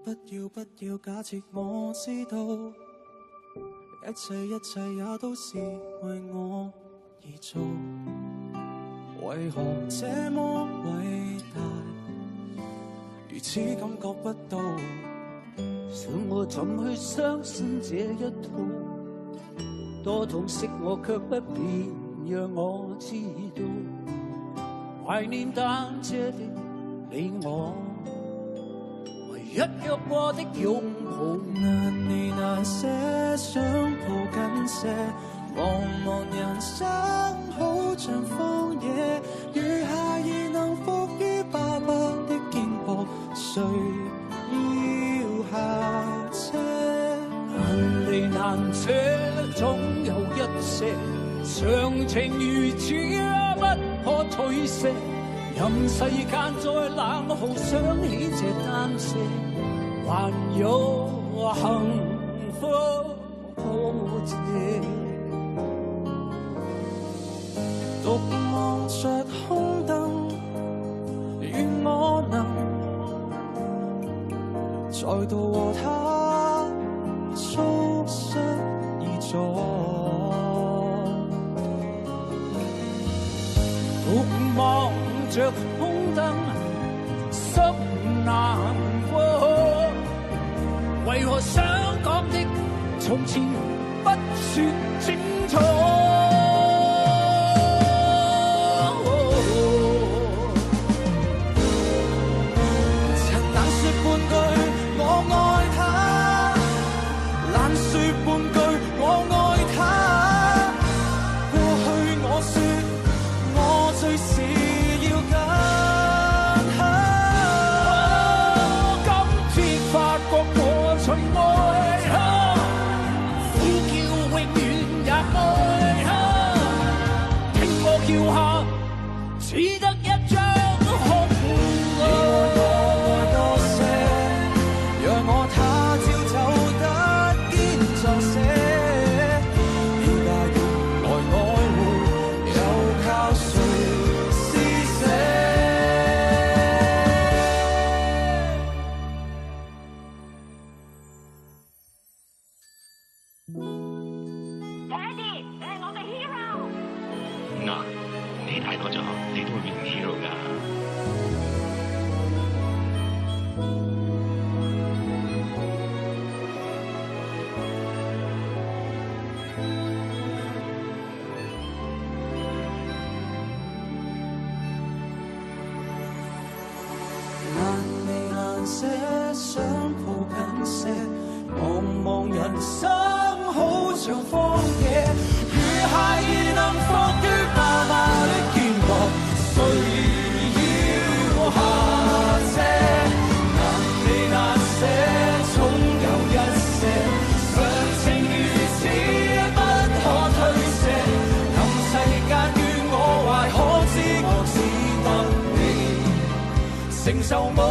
不要假設我知道，一切也都是為我而做。為何這麼偉大，如此感覺不到？想我怎去相信這一套？多痛惜我卻不便讓我知道。懷念單車的你我，唯一約過的擁抱，難離難捨，想抱緊些。茫茫人生好像荒野，如孩兒能伏於爸爸的肩膊，誰要下車？難離難捨，總有一些常情如此不可取捨。任世間再冷酷，想起這單車，還有幸福可借。獨望着空燈，願我能再度和他促膝而坐。獨望着空燈，心難過。為何想講的從前不說清楚？承受我